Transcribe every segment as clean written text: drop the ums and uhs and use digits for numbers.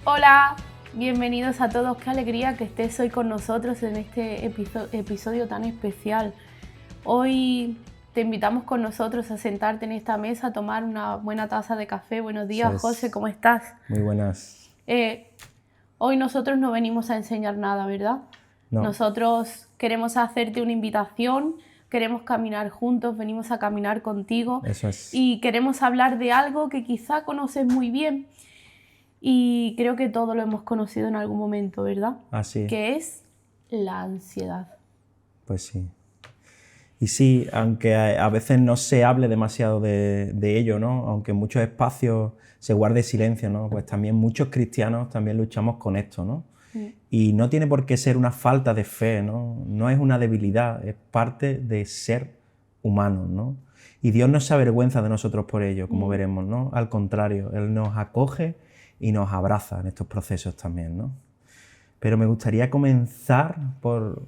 Hola, bienvenidos a todos, qué alegría que estés hoy con nosotros en este episodio tan especial. Hoy te invitamos con nosotros a sentarte en esta mesa, a tomar una buena taza de café. Buenos días, José, ¿cómo estás? Muy buenas. Hoy nosotros no venimos a enseñar nada, ¿verdad? No. Nosotros queremos hacerte una invitación, queremos caminar juntos, venimos a caminar contigo. Eso es. Y queremos hablar de algo que quizá conoces muy bien y creo que todos lo hemos conocido en algún momento, ¿verdad? Así. Que es la ansiedad. Pues sí. Y sí, aunque a veces no se hable demasiado de ello, ¿no? Aunque en muchos espacios se guarde silencio, ¿no? Pues también muchos cristianos también luchamos con esto, ¿no? Y no tiene por qué ser una falta de fe, ¿no? No es una debilidad, es parte de ser humanos, ¿no? Y Dios no se avergüenza de nosotros por ello, como veremos, ¿no? Al contrario, Él nos acoge y nos abraza en estos procesos también, ¿no? Pero me gustaría comenzar por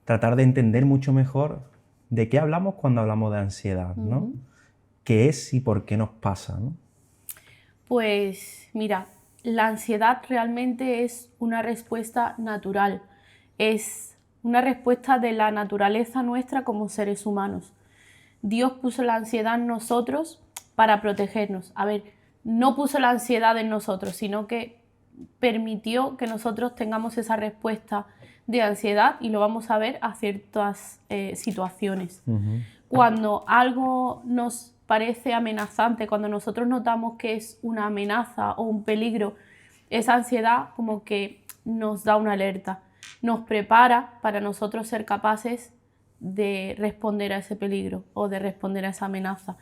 tratar de entender mucho mejor de qué hablamos cuando hablamos de ansiedad, ¿no? ¿Qué es y por qué nos pasa, ¿no? Pues mira, la ansiedad realmente es una respuesta natural, es una respuesta de la naturaleza nuestra como seres humanos. Dios puso la ansiedad en nosotros para protegernos. A ver, no puso la ansiedad en nosotros, sino que permitió que nosotros tengamos esa respuesta de ansiedad, y lo vamos a ver a ciertas situaciones. Cuando algo nos parece amenazante, cuando nosotros notamos que es una amenaza o un peligro, esa ansiedad como que nos da una alerta, nos prepara para nosotros ser capaces de responder a ese peligro o de responder a esa amenaza.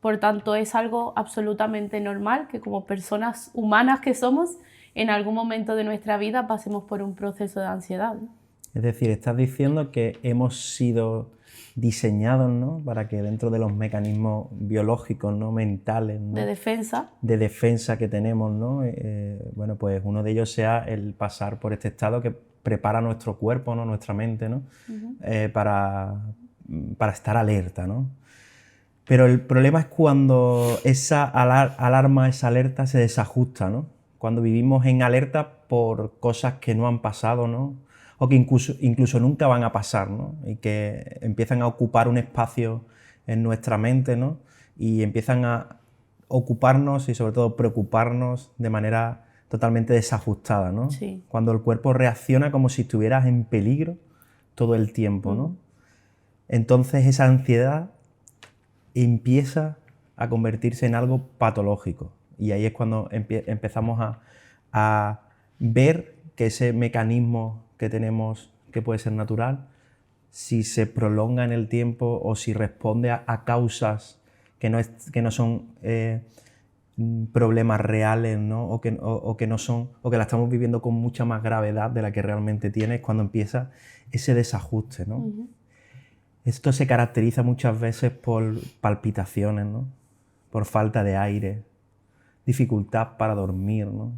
Por tanto, es algo absolutamente normal que como personas humanas que somos, en algún momento de nuestra vida pasemos por un proceso de ansiedad, ¿no? Es decir, estás diciendo que hemos sido diseñados, ¿no? Para que dentro de los mecanismos biológicos, ¿no? Mentales, ¿no? de defensa que tenemos, ¿no? Bueno, pues uno de ellos sea el pasar por este estado que prepara nuestro cuerpo, ¿no? Nuestra mente, ¿no? Para estar alerta, ¿no? Pero el problema es cuando esa alarma, esa alerta se desajusta, ¿no? Cuando vivimos en alerta por cosas que no han pasado, ¿no? O que incluso nunca van a pasar, ¿no? Y que empiezan a ocupar un espacio en nuestra mente, ¿no? Y empiezan a ocuparnos y sobre todo preocuparnos de manera totalmente desajustada, ¿no? Sí. Cuando el cuerpo reacciona como si estuvieras en peligro todo el tiempo, ¿no? Entonces esa ansiedad empieza a convertirse en algo patológico. Y ahí es cuando empezamos a ver que ese mecanismo que tenemos, que puede ser natural, si se prolonga en el tiempo o si responde a causas que no son problemas reales, ¿no? o que no son, o que la estamos viviendo con mucha más gravedad de la que realmente tiene, es cuando empieza ese desajuste, ¿no? Esto se caracteriza muchas veces por palpitaciones, ¿no? Por falta de aire, dificultad para dormir, ¿no?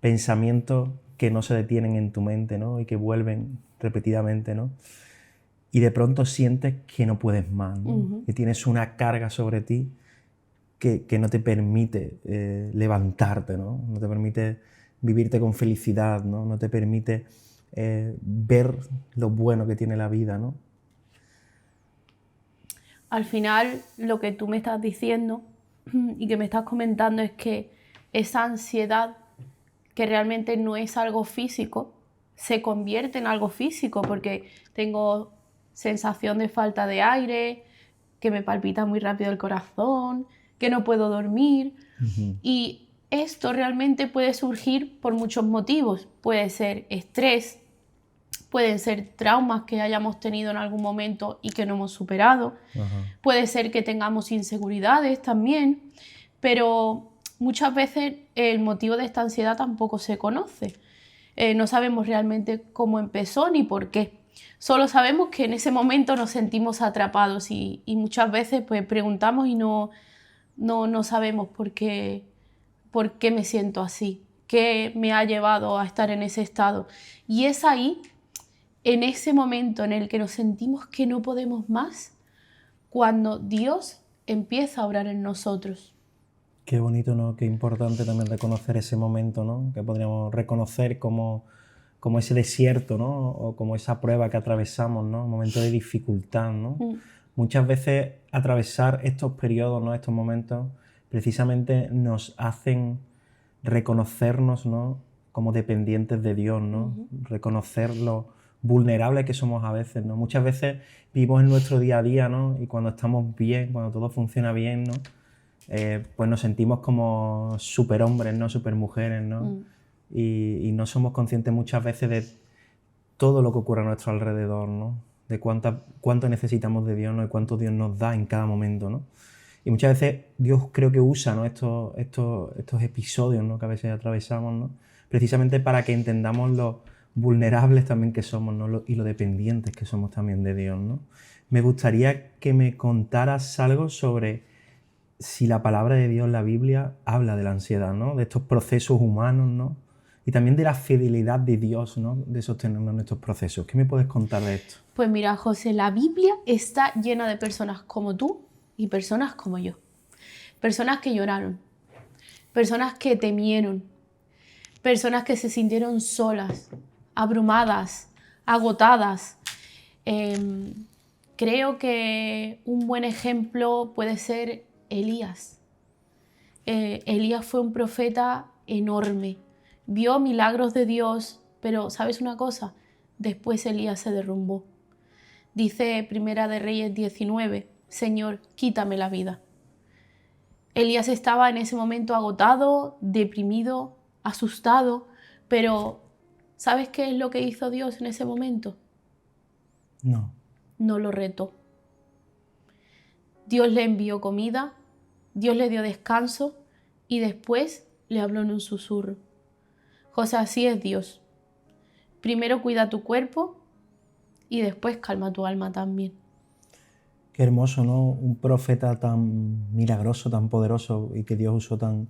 Pensamientos que no se detienen en tu mente, ¿no? Y que vuelven repetidamente, ¿no? Y de pronto sientes que no puedes más, ¿no? Que tienes una carga sobre ti que no te permite levantarte, ¿no? No te permite vivirte con felicidad, ¿no? No te permite ver lo bueno que tiene la vida, ¿no? Al final, lo que tú me estás diciendo y que me estás comentando es que esa ansiedad, que realmente no es algo físico, se convierte en algo físico, porque tengo sensación de falta de aire, que me palpita muy rápido el corazón, que no puedo dormir. Y esto realmente puede surgir por muchos motivos. Puede ser estrés, pueden ser traumas que hayamos tenido en algún momento y que no hemos superado. Puede ser que tengamos inseguridades también, pero muchas veces el motivo de esta ansiedad tampoco se conoce. No sabemos realmente cómo empezó ni por qué. Solo sabemos que en ese momento nos sentimos atrapados y muchas veces pues preguntamos y no sabemos por qué me siento así, qué me ha llevado a estar en ese estado. Y es ahí, en ese momento en el que nos sentimos que no podemos más, cuando Dios empieza a obrar en nosotros. Qué bonito, ¿no? Qué importante también reconocer ese momento, ¿no? Que podríamos reconocer como ese desierto, ¿no? O como esa prueba que atravesamos, ¿no? Un momento de dificultad, ¿no? Muchas veces atravesar estos periodos, ¿no? Estos momentos, precisamente nos hacen reconocernos, ¿no? Como dependientes de Dios, ¿no? Reconocer lo vulnerables que somos a veces, ¿no? Muchas veces vivimos en nuestro día a día, ¿no? Y cuando estamos bien, cuando todo funciona bien, ¿no? Pues nos sentimos como superhombres, ¿no? Supermujeres, ¿no? Y no somos conscientes muchas veces de todo lo que ocurre a nuestro alrededor, ¿no? De cuánto necesitamos de Dios, ¿no? Y cuánto Dios nos da en cada momento, ¿no? Y muchas veces Dios creo que usa, ¿no? estos episodios, ¿no? Que a veces atravesamos, ¿no? Precisamente para que entendamos lo vulnerables también que somos, ¿no? Y lo dependientes que somos también de Dios, ¿no? Me gustaría que me contaras algo sobre si la palabra de Dios, la Biblia, habla de la ansiedad, ¿no? De estos procesos humanos, ¿no? Y también de la fidelidad de Dios, ¿no? De sostenernos en estos procesos. ¿Qué me puedes contar de esto? Pues mira, José, la Biblia está llena de personas como tú y personas como yo. Personas que lloraron, personas que temieron, personas que se sintieron solas, abrumadas, agotadas. Creo que un buen ejemplo puede ser Elías. Elías fue un profeta enorme, vio milagros de Dios, pero ¿sabes una cosa? Después Elías se derrumbó. Dice Primera de Reyes 19, Señor, quítame la vida. Elías estaba en ese momento agotado, deprimido, asustado, pero ¿sabes qué es lo que hizo Dios en ese momento? No. No lo retó. Dios le envió comida, Dios le dio descanso y después le habló en un susurro. José, así es Dios. Primero cuida tu cuerpo y después calma tu alma también. Qué hermoso, ¿no? Un profeta tan milagroso, tan poderoso y que Dios usó tan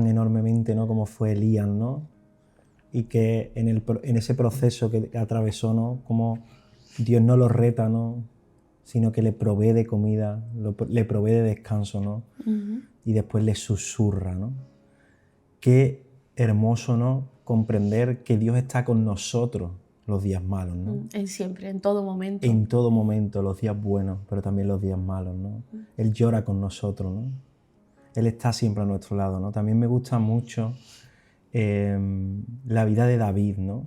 enormemente, ¿no? Como fue Elías, ¿no? Y que en ese proceso que atravesó, ¿no? Como Dios no lo reta, ¿no? Sino que le provee de comida, le provee de descanso, ¿no? Y después le susurra, ¿no? Qué hermoso, ¿no? Comprender que Dios está con nosotros los días malos, ¿no? Siempre, en todo momento. En todo momento, los días buenos, pero también los días malos, ¿no? Él llora con nosotros, ¿no? Él está siempre a nuestro lado, ¿no? También me gusta mucho la vida de David, ¿no?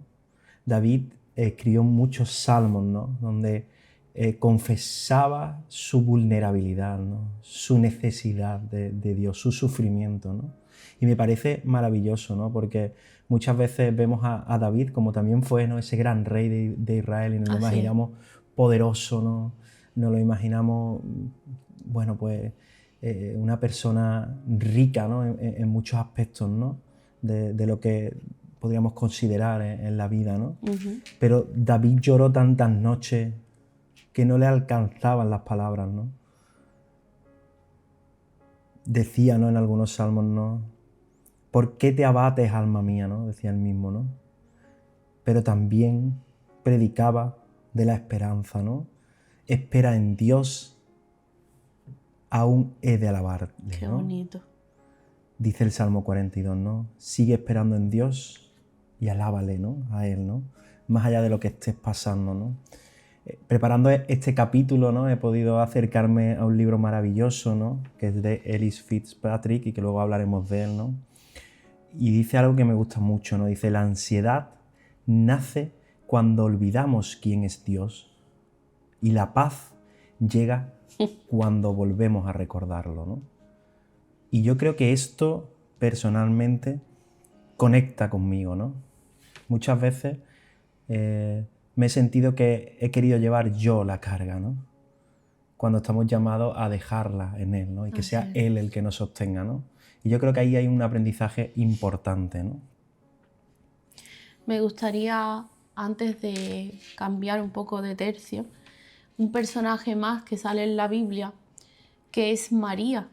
David escribió muchos salmos, ¿no? Donde confesaba su vulnerabilidad, ¿no? Su necesidad de Dios, su sufrimiento, ¿no? Y me parece maravilloso, ¿no? Porque muchas veces vemos a David como también fue, ¿no? Ese gran rey de Israel y nos lo imaginamos poderoso, ¿no? Nos lo imaginamos, bueno, pues una persona rica, ¿no? En muchos aspectos, ¿no? De lo que podríamos considerar en la vida, ¿no? Pero David lloró tantas noches que no le alcanzaban las palabras, ¿no? Decía, ¿no? En algunos salmos, ¿no? ¿Por qué te abates, alma mía?, ¿no? Decía él mismo, ¿no? Pero también predicaba de la esperanza, ¿no? Espera en Dios, aún he de alabarle, ¿no? Qué bonito. Dice el Salmo 42, ¿no? Sigue esperando en Dios y alábale, ¿no? A Él, ¿no? Más allá de lo que estés pasando, ¿no? Preparando este capítulo, ¿no? He podido acercarme a un libro maravilloso, ¿no? Que es de Ellis Fitzpatrick y que luego hablaremos de él, ¿no? Y dice algo que me gusta mucho, ¿no? Dice, la ansiedad nace cuando olvidamos quién es Dios y la paz llega cuando volvemos a recordarlo, ¿no? Y yo creo que esto personalmente conecta conmigo, ¿no? Muchas veces me he sentido que he querido llevar yo la carga, ¿no? Cuando estamos llamados a dejarla en Él, ¿no? Y que sea Él el que nos sostenga, ¿no? Y yo creo que ahí hay un aprendizaje importante, ¿no? Me gustaría, antes de cambiar un poco de tercio, un personaje más que sale en la Biblia, que es María.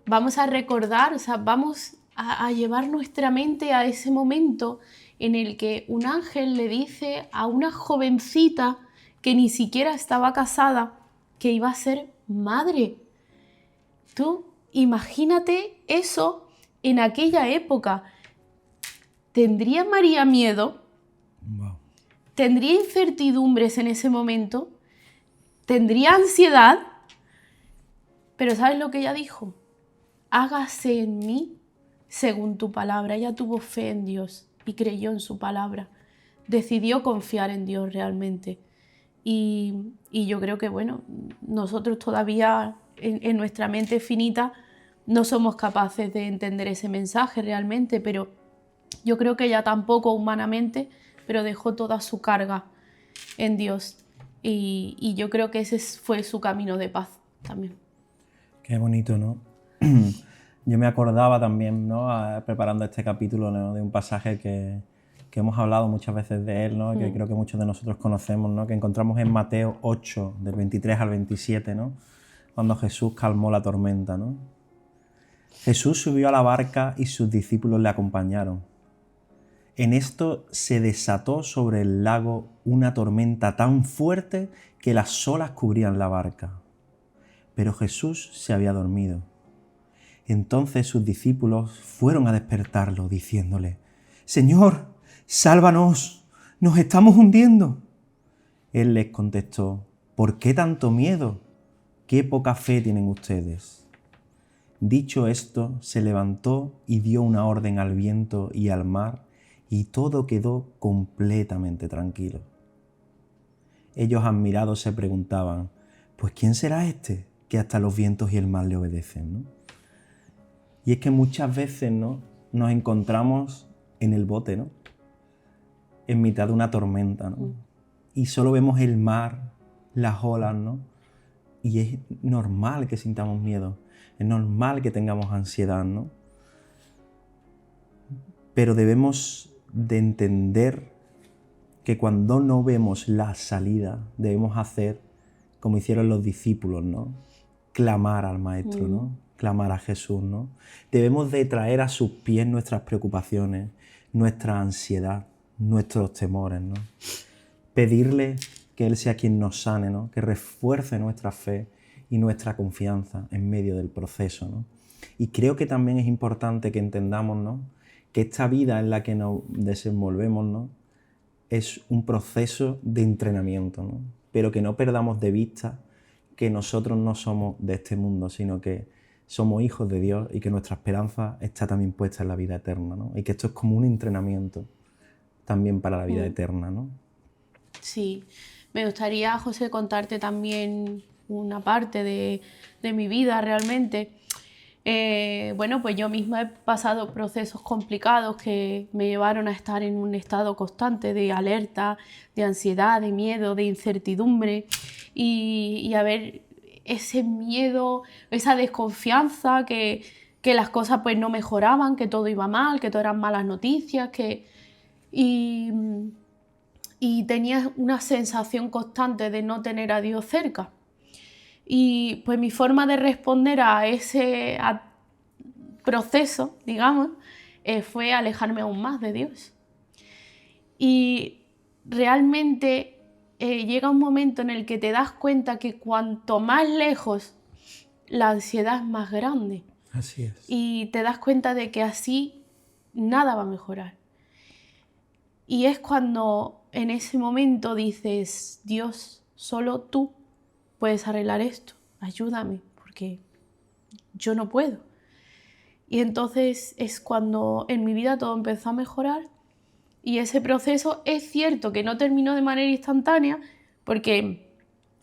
Vamos a recordar, o sea, vamos a llevar nuestra mente a ese momento en el que un ángel le dice a una jovencita que ni siquiera estaba casada que iba a ser madre. Tú imagínate eso en aquella época. ¿Tendría María miedo? Wow. ¿Tendría incertidumbres en ese momento? ¿Tendría ansiedad? Pero ¿sabes lo que ella dijo? Hágase en mí según tu palabra. Ella tuvo fe en Dios y creyó en su palabra. Decidió confiar en Dios realmente. Y yo creo que, bueno, nosotros todavía en nuestra mente finita no somos capaces de entender ese mensaje realmente, pero yo creo que ella tampoco humanamente, pero dejó toda su carga en Dios. Y yo creo que ese fue su camino de paz también. Qué bonito, ¿no? Yo me acordaba también, ¿no? Preparando este capítulo, ¿no? De un pasaje que hemos hablado muchas veces de él, ¿no? Que creo que muchos de nosotros conocemos, ¿no? Que encontramos en Mateo 8, del 23 al 27, ¿no? Cuando Jesús calmó la tormenta, ¿no? Jesús subió a la barca y sus discípulos le acompañaron. En esto se desató sobre el lago una tormenta tan fuerte que las olas cubrían la barca. Pero Jesús se había dormido. Entonces sus discípulos fueron a despertarlo, diciéndole: «Señor, sálvanos, nos estamos hundiendo». Él les contestó: «¿Por qué tanto miedo? ¿Qué poca fe tienen ustedes?». Dicho esto, se levantó y dio una orden al viento y al mar, y todo quedó completamente tranquilo. Ellos, admirados, se preguntaban: «Pues ¿quién será este que hasta los vientos y el mar le obedecen?», ¿no? Y es que muchas veces, ¿no?, nos encontramos en el bote, ¿no?, en mitad de una tormenta, ¿no? Y solo vemos el mar, las olas, ¿no? Y es normal que sintamos miedo, es normal que tengamos ansiedad, ¿no? Pero debemos de entender que cuando no vemos la salida, debemos hacer como hicieron los discípulos, ¿no? Clamar al Maestro, ¿no? Clamar a Jesús, ¿no? Debemos de traer a sus pies nuestras preocupaciones, nuestra ansiedad, nuestros temores, ¿no? Pedirle que Él sea quien nos sane, ¿no? Que refuerce nuestra fe y nuestra confianza en medio del proceso, ¿no? Y creo que también es importante que entendamos, ¿no?, que esta vida en la que nos desenvolvemos, ¿no?, es un proceso de entrenamiento, ¿no? Pero que no perdamos de vista que nosotros no somos de este mundo, sino que somos hijos de Dios y que nuestra esperanza está también puesta en la vida eterna, ¿no? Y que esto es como un entrenamiento también para la vida eterna, ¿no? Sí, me gustaría, José, contarte también una parte de mi vida realmente. Bueno, pues yo misma he pasado procesos complicados que me llevaron a estar en un estado constante de alerta, de ansiedad, de miedo, de incertidumbre y a ver ese miedo, esa desconfianza que las cosas pues no mejoraban, que todo iba mal, que todo eran malas noticias, y tenía una sensación constante de no tener a Dios cerca. Y pues mi forma de responder a ese proceso, digamos, fue alejarme aún más de Dios. Y realmente llega un momento en el que te das cuenta que cuanto más lejos, la ansiedad es más grande. Así es. Y te das cuenta de que así nada va a mejorar. Y es cuando en ese momento dices: Dios, solo tú puedes arreglar esto, ayúdame, porque yo no puedo. Y entonces es cuando en mi vida todo empezó a mejorar y ese proceso es cierto que no terminó de manera instantánea, porque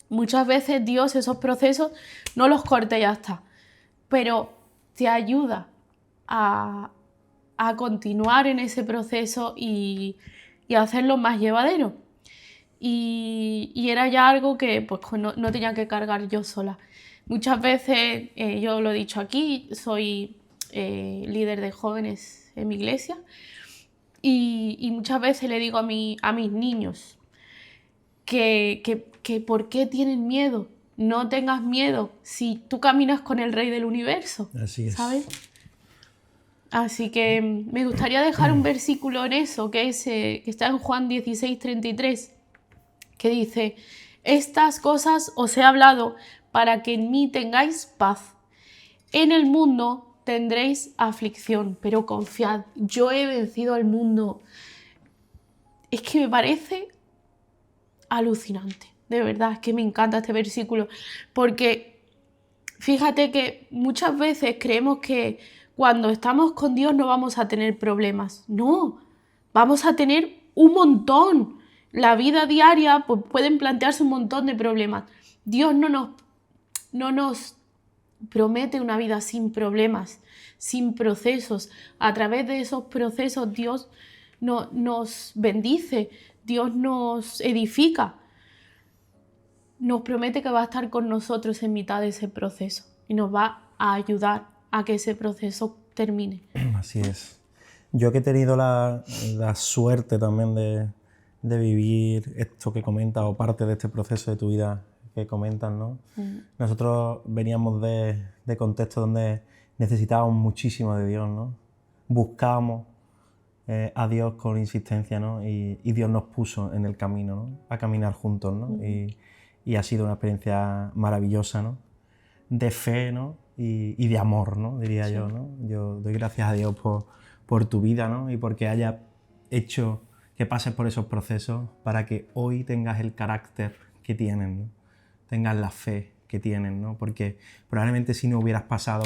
muchas veces Dios esos procesos no los corta y ya está, pero te ayuda a continuar en ese proceso y hacerlo más llevadero. Y era ya algo que pues, no tenía que cargar yo sola. Muchas veces, yo lo he dicho aquí, soy líder de jóvenes en mi iglesia y muchas veces le digo a mis niños que ¿por qué tienen miedo? No tengas miedo si tú caminas con el Rey del Universo. Así es. ¿Sabes? Así que me gustaría dejar un versículo en eso, que está en Juan 16:33. Que dice: estas cosas os he hablado para que en mí tengáis paz. en el mundo tendréis aflicción, pero confiad, yo he vencido al mundo. Es que me parece alucinante, de verdad, es que me encanta este versículo, porque fíjate que muchas veces creemos que cuando estamos con Dios no vamos a tener problemas. No, vamos a tener un montón. La vida diaria pues, pueden plantearse un montón de problemas. Dios no nos promete una vida sin problemas, sin procesos. A través de esos procesos Dios nos bendice, Dios nos edifica. Nos promete que va a estar con nosotros en mitad de ese proceso y nos va a ayudar a que ese proceso termine. Así es. Yo que he tenido la suerte también de vivir esto que comentas o parte de este proceso de tu vida que comentas, ¿no? Nosotros veníamos de contextos donde necesitábamos muchísimo de Dios, ¿no? Buscábamos a Dios con insistencia, ¿no? Y Dios nos puso en el camino, ¿no? A caminar juntos, ¿no? Y ha sido una experiencia maravillosa, ¿no? De fe, ¿no? Y de amor, ¿no? Diría yo, ¿no? Yo doy gracias a Dios por tu vida, ¿no? Y porque haya hecho que pases por esos procesos para que hoy tengas el carácter que tienen, ¿no? Tengas la fe que tienen, ¿no? Porque probablemente si no hubieras pasado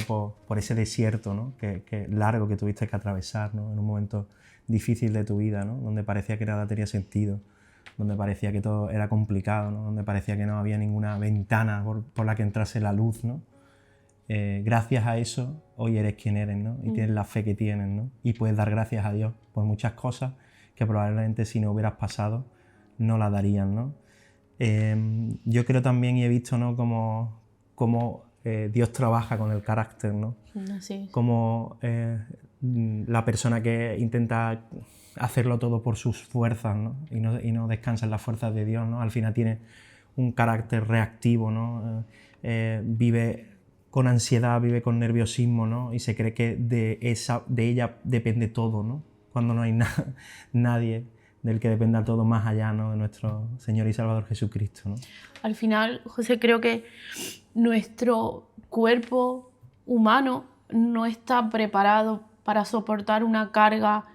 por ese desierto, ¿no? que largo que tuviste que atravesar, ¿no? En un momento difícil de tu vida, ¿no? Donde parecía que nada tenía sentido, donde parecía que todo era complicado, ¿no? Donde parecía que no había ninguna ventana por la que entrase la luz, ¿no? Gracias a eso hoy eres quien eres, ¿no? Y tienes la fe que tienes, ¿no? Y puedes dar gracias a Dios por muchas cosas que probablemente si no hubieras pasado no las darían, ¿no? Yo creo también y he visto, ¿no? Cómo Dios trabaja con el carácter, ¿no? Así. Como la persona que intenta hacerlo todo por sus fuerzas, ¿no? Y no descansa en las fuerzas de Dios, ¿no? Al final tiene un carácter reactivo, ¿no? Vive con ansiedad, vive con nerviosismo, ¿no? Y se cree que de ella depende todo, ¿no? Cuando no hay nadie del que dependa todo más allá, ¿no? De nuestro Señor y Salvador Jesucristo, ¿no? Al final, José, creo que nuestro cuerpo humano no está preparado para soportar una carga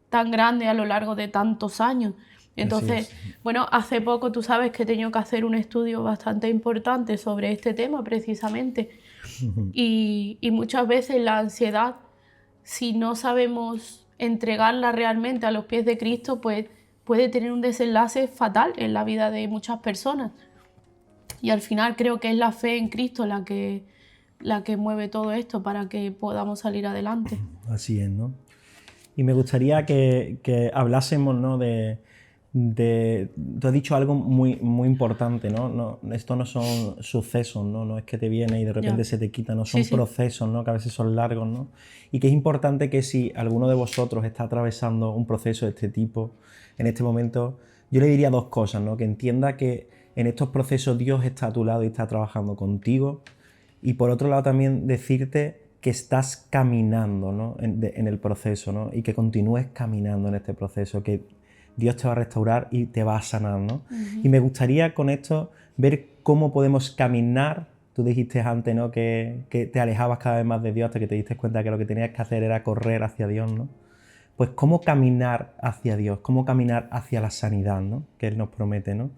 tan grande a lo largo de tantos años. Entonces, bueno, hace poco tú sabes que he tenido que hacer un estudio bastante importante sobre este tema precisamente. Y muchas veces la ansiedad, si no sabemos entregarla realmente a los pies de Cristo, pues puede tener un desenlace fatal en la vida de muchas personas. Y al final creo que es la fe en Cristo la que mueve todo esto para que podamos salir adelante. Así es, ¿no? Y me gustaría que hablásemos, ¿no? Tú has dicho algo muy, muy importante, ¿no? Esto no son sucesos, ¿no? No es que te viene y de repente se te quita, no son procesos, ¿no? Que a veces son largos, ¿no? Y que es importante que si alguno de vosotros está atravesando un proceso de este tipo, en este momento, yo le diría dos cosas, ¿no? Que entienda que en estos procesos Dios está a tu lado y está trabajando contigo. Y por otro lado también decirte que estás caminando, ¿no? en el proceso, ¿no? Y que continúes caminando en este proceso, que Dios te va a restaurar y te va a sanar, ¿no? Y me gustaría con esto ver cómo podemos caminar. Tú dijiste antes, ¿no? Que te alejabas cada vez más de Dios hasta que te diste cuenta que lo que tenías que hacer era correr hacia Dios, ¿no? Pues cómo caminar hacia Dios, cómo caminar hacia la sanidad, ¿no? Que Él nos promete, ¿no?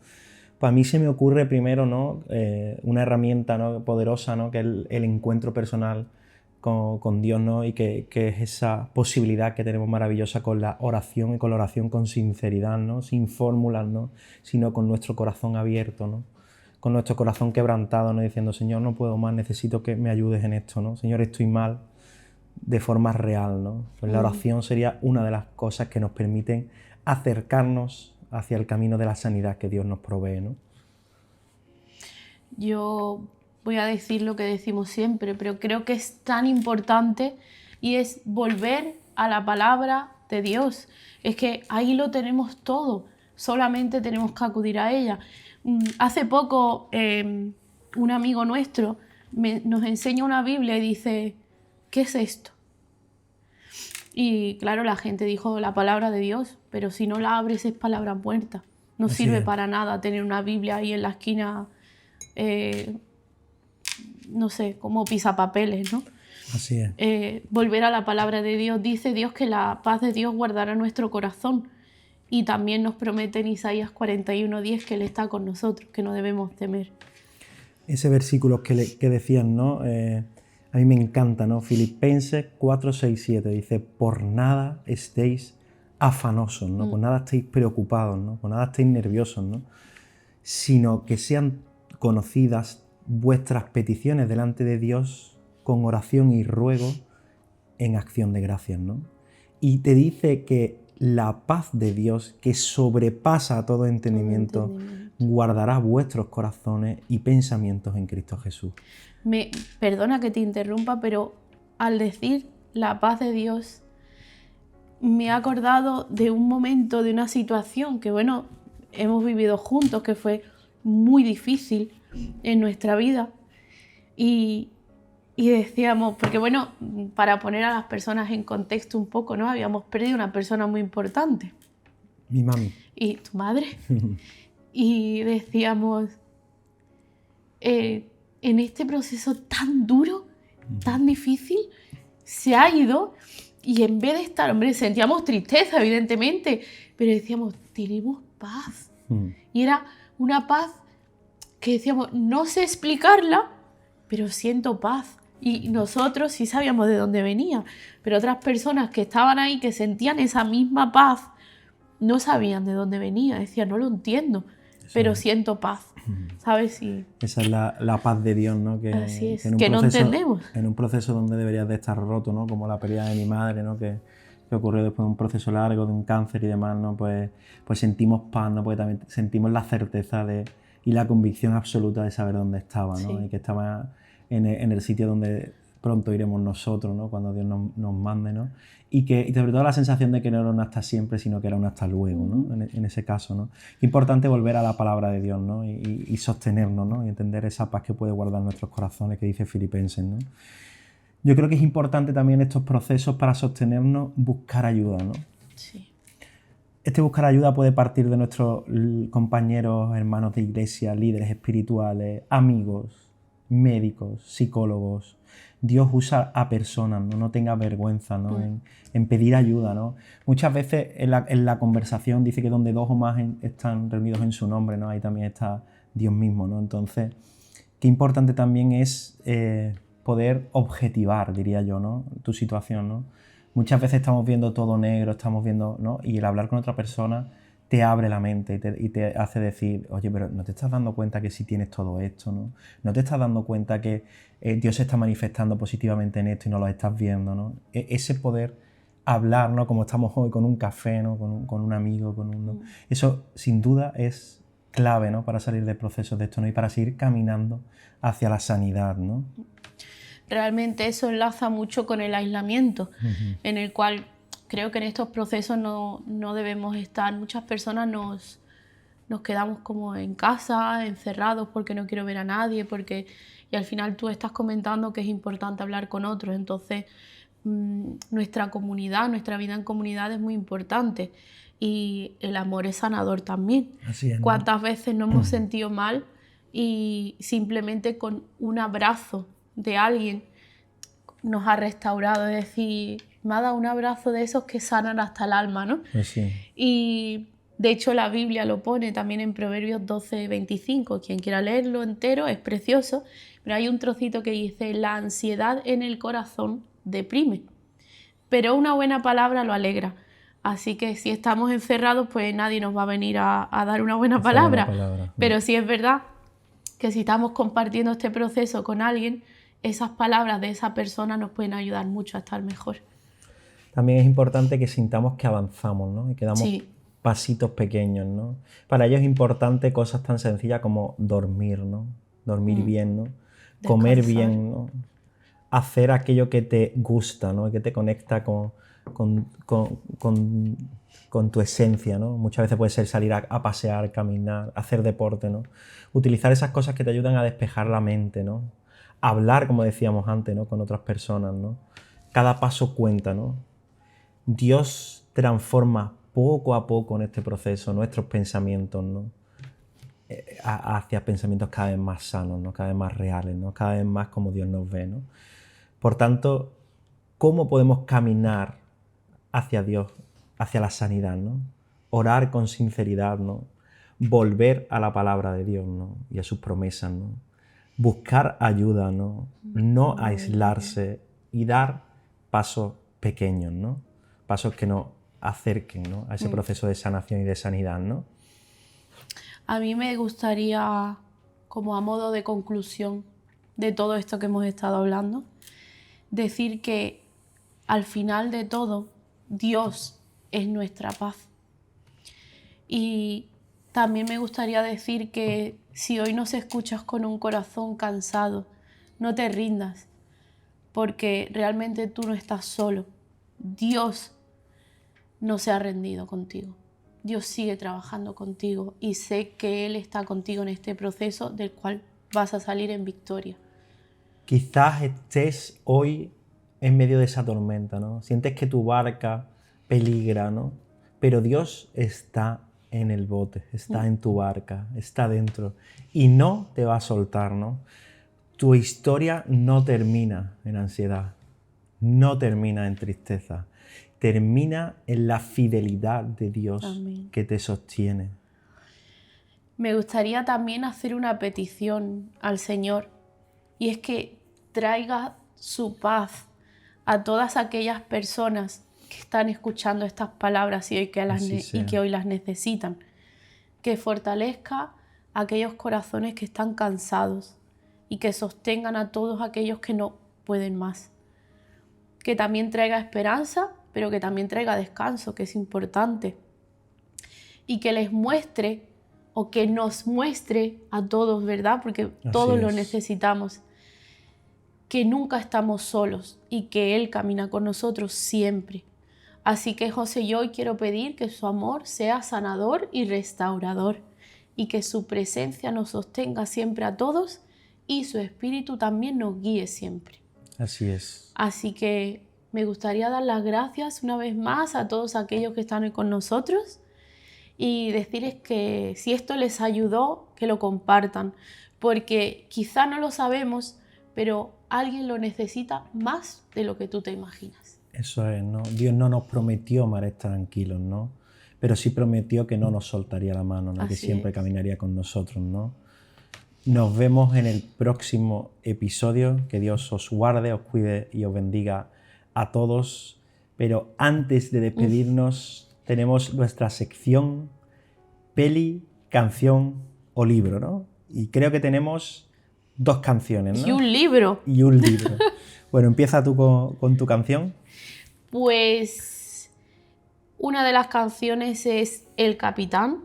Pues a mí se me ocurre primero, ¿no? Una herramienta, ¿no? Poderosa, ¿no? Que es el encuentro personal con Dios, ¿no? Y que es esa posibilidad que tenemos maravillosa con la oración y con la oración con sinceridad, ¿no? Sin fórmulas, ¿no? Sino con nuestro corazón abierto, ¿no? Con nuestro corazón quebrantado, ¿no? Diciendo, Señor, no puedo más, necesito que me ayudes en esto, ¿no? Señor, estoy mal, de forma real, ¿no? Pues la oración sería una de las cosas que nos permiten acercarnos hacia el camino de la sanidad que Dios nos provee, ¿no? Yo voy a decir lo que decimos siempre, pero creo que es tan importante y es volver a la palabra de Dios. Es que ahí lo tenemos todo, solamente tenemos que acudir a ella. Hace poco un amigo nuestro nos enseña una Biblia y dice, ¿qué es esto? Y claro, la gente dijo la palabra de Dios, pero si no la abres es palabra muerta. No sirve para nada tener una Biblia ahí en la esquina, no sé, como pisapapeles, ¿no? Así es. Volver a la palabra de Dios. Dice Dios que la paz de Dios guardará nuestro corazón. Y también nos promete en Isaías 41:10 que Él está con nosotros, que no debemos temer. Ese versículo que decían, ¿no? A mí me encanta, ¿no? Filipenses 4:6-7 dice, por nada estéis afanosos, ¿no? Por nada estéis preocupados, ¿no? Por nada estéis nerviosos, ¿no? Sino que sean conocidas vuestras peticiones delante de Dios con oración y ruego en acción de gracias, ¿no? Y te dice que la paz de Dios, que sobrepasa todo entendimiento, guardará vuestros corazones y pensamientos en Cristo Jesús. Perdona que te interrumpa, pero al decir la paz de Dios, me he acordado de un momento, de una situación que, bueno, hemos vivido juntos, que fue muy difícil en nuestra vida. Y decíamos, porque bueno, para poner a las personas en contexto un poco, ¿no? Habíamos perdido una persona muy importante. Mi mami. Y tu madre. Y decíamos, en este proceso tan duro, tan difícil, se ha ido y en vez de estar, hombre, sentíamos tristeza, evidentemente, pero decíamos, tenemos paz. Y era una paz que decíamos, no sé explicarla, pero siento paz. Y nosotros sí sabíamos de dónde venía, pero otras personas que estaban ahí, que sentían esa misma paz, no sabían de dónde venía. Decían, no lo entiendo, pero siento paz. ¿Sabes? Y esa es la paz de Dios, ¿no? así es, que no entendemos. En un proceso donde deberías de estar roto, ¿no? Como la pérdida de mi madre, ¿no? Que ocurrió después de un proceso largo, de un cáncer y demás, ¿no? Pues sentimos paz, ¿no? Porque también sentimos la certeza y la convicción absoluta de saber dónde estaba, ¿no? Sí. Y que estaba en el sitio donde pronto iremos nosotros, ¿no? Cuando Dios nos mande, ¿no? Y sobre todo la sensación de que no era un hasta siempre, sino que era un hasta luego, ¿no? En ese caso, ¿no? Qué importante volver a la palabra de Dios, ¿no? Y sostenernos, ¿no? Y entender esa paz que puede guardar nuestros corazones, que dice Filipenses, ¿no? Yo creo que es importante también estos procesos para sostenernos, buscar ayuda, ¿no? Sí. Este buscar ayuda puede partir de nuestros compañeros, hermanos de iglesia, líderes espirituales, amigos, médicos, psicólogos. Dios usa a personas, no tengas vergüenza, ¿no? En pedir ayuda, ¿no? Muchas veces en la conversación dice que donde dos o más están reunidos en su nombre, ¿no? Ahí también está Dios mismo, ¿no? Entonces, qué importante también es poder objetivar, diría yo, ¿no? Tu situación, ¿no? Muchas veces estamos viendo todo negro, estamos viendo, ¿no? Y el hablar con otra persona te abre la mente y te hace decir, oye, pero ¿no te estás dando cuenta que sí tienes todo esto, ¿no? ¿No te estás dando cuenta que Dios se está manifestando positivamente en esto y no lo estás viendo, ¿no? Ese poder hablar, ¿no? Como estamos hoy con un café, ¿no? Con un amigo, ¿no? Eso sin duda es clave, ¿no? Para salir de procesos de esto, ¿no? Y para seguir caminando hacia la sanidad, ¿no? Realmente eso enlaza mucho con el aislamiento, en el cual creo que en estos procesos no debemos estar. Muchas personas nos quedamos como en casa, encerrados porque no quiero ver a nadie, y al final tú estás comentando que es importante hablar con otros. Entonces, nuestra comunidad, nuestra vida en comunidad es muy importante y el amor es sanador también. Así es, ¿no? ¿Cuántas veces nos hemos sentido mal y simplemente con un abrazo de alguien nos ha restaurado? Es decir, me ha dado un abrazo de esos que sanan hasta el alma, ¿no? Pues sí. Y de hecho la Biblia lo pone también en Proverbios 12:25. Quien quiera leerlo entero es precioso, pero hay un trocito que dice: la ansiedad en el corazón deprime, pero una buena palabra lo alegra. Así que si estamos encerrados, pues nadie nos va a venir a dar una buena palabra. Pero sí es verdad que si estamos compartiendo este proceso con alguien, esas palabras de esa persona nos pueden ayudar mucho a estar mejor. También es importante que sintamos que avanzamos, ¿no? Y que damos pasitos pequeños, ¿no? Para ello es importante cosas tan sencillas como dormir, ¿no? Dormir bien, ¿no? Descansar. Comer bien, ¿no? Hacer aquello que te gusta, ¿no? Y que te conecta con tu esencia, ¿no? Muchas veces puede ser salir a pasear, caminar, hacer deporte, ¿no? Utilizar esas cosas que te ayudan a despejar la mente, ¿no? Hablar, como decíamos antes, ¿no? Con otras personas, ¿no? Cada paso cuenta, ¿no? Dios transforma poco a poco en este proceso nuestros pensamientos, ¿no? Hacia pensamientos cada vez más sanos, ¿no? Cada vez más reales, ¿no? Cada vez más como Dios nos ve, ¿no? Por tanto, ¿cómo podemos caminar hacia Dios, hacia la sanidad, ¿no? Orar con sinceridad, ¿no? Volver a la palabra de Dios, ¿no? Y a sus promesas, ¿no? Buscar ayuda, ¿no? No aislarse y dar pasos pequeños, ¿no? Pasos que nos acerquen, ¿no? A ese proceso de sanación y de sanidad, ¿no? A mí me gustaría, como a modo de conclusión de todo esto que hemos estado hablando, decir que al final de todo, Dios es nuestra paz. Y también me gustaría decir que si hoy nos escuchas con un corazón cansado, no te rindas, porque realmente tú no estás solo. Dios no se ha rendido contigo. Dios sigue trabajando contigo y sé que Él está contigo en este proceso del cual vas a salir en victoria. Quizás estés hoy en medio de esa tormenta, ¿no? Sientes que tu barca peligra, ¿no? Pero Dios está en el bote, está en tu barca, está dentro y no te va a soltar, ¿no? Tu historia no termina en ansiedad, no termina en tristeza, termina en la fidelidad de Dios. Amén. Que te sostiene. Me gustaría también hacer una petición al Señor, y es que traiga su paz a todas aquellas personas que están escuchando estas palabras y que hoy las necesitan. Que fortalezca a aquellos corazones que están cansados y que sostengan a todos aquellos que no pueden más. Que también traiga esperanza, pero que también traiga descanso, que es importante. Y que les muestre, o que nos muestre a todos, ¿verdad? Porque todos lo necesitamos. Que nunca estamos solos y que Él camina con nosotros siempre. Así que José, yo hoy quiero pedir que su amor sea sanador y restaurador y que su presencia nos sostenga siempre a todos y su espíritu también nos guíe siempre. Así es. Así que me gustaría dar las gracias una vez más a todos aquellos que están hoy con nosotros y decirles que si esto les ayudó, que lo compartan, porque quizá no lo sabemos, pero alguien lo necesita más de lo que tú te imaginas. Eso es, ¿no? Dios no nos prometió mares tranquilos, ¿no? Pero sí prometió que no nos soltaría la mano, ¿no? Que siempre caminaría con nosotros, ¿no? Nos vemos en el próximo episodio. Que Dios os guarde, os cuide y os bendiga a todos. Pero antes de despedirnos, tenemos nuestra sección peli, canción o libro, ¿no? Y creo que tenemos 2 canciones, ¿no? Y un libro. Y un libro. Bueno, empieza tú con tu canción. Pues una de las canciones es El Capitán,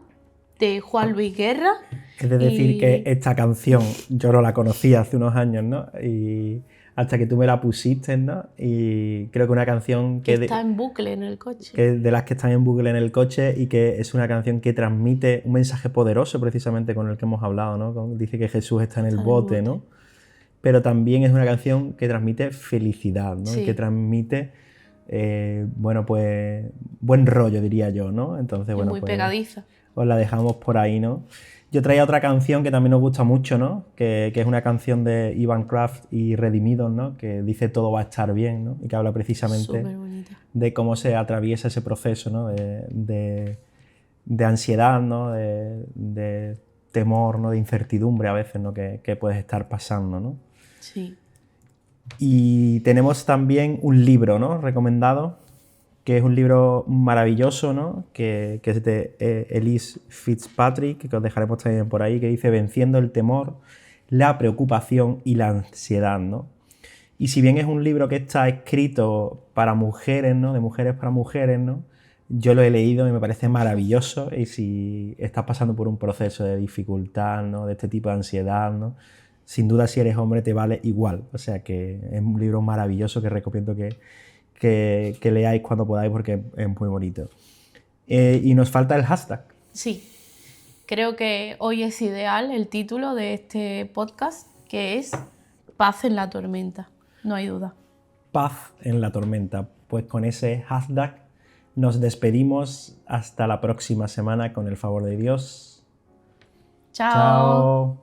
de Juan Luis Guerra. Es de decir que esta canción yo no la conocía hace unos años, ¿no? Y hasta que tú me la pusiste, ¿no? Y creo que una canción que está en bucle en el coche. Que de las que están en bucle en el coche y que es una canción que transmite un mensaje poderoso precisamente con el que hemos hablado, ¿no? Dice que Jesús está en el bote, ¿no? Pero también es una canción que transmite felicidad, ¿no? Sí. Y que transmite, bueno, pues buen rollo, diría yo, ¿no? Entonces, bueno, muy pegadiza. Os la dejamos por ahí, ¿no? Yo traía otra canción que también nos gusta mucho, ¿no? Que es una canción de Ivan Kraft y Redimidos, ¿no? Que dice todo va a estar bien, ¿no? Y que habla precisamente de cómo se atraviesa ese proceso, ¿no? De ansiedad, ¿no? De temor, ¿no? De incertidumbre a veces, ¿no? Que puedes estar pasando, ¿no? Sí. Y tenemos también un libro, ¿no? Recomendado, que es un libro maravilloso, ¿no? Que es de Elise Fitzpatrick, que os dejaremos también por ahí, que dice Venciendo el temor, la preocupación y la ansiedad, ¿no? Y si bien es un libro que está escrito para mujeres, ¿no? De mujeres para mujeres, ¿no? Yo lo he leído y me parece maravilloso, y si estás pasando por un proceso de dificultad, ¿no? De este tipo de ansiedad, ¿no? Sin duda, si eres hombre te vale igual. O sea que es un libro maravilloso que recomiendo que leáis cuando podáis porque es muy bonito. Y nos falta el hashtag. Sí, creo que hoy es ideal el título de este podcast, que es Paz en la tormenta, no hay duda. Paz en la tormenta. Pues con ese hashtag nos despedimos hasta la próxima semana con el favor de Dios. Chao.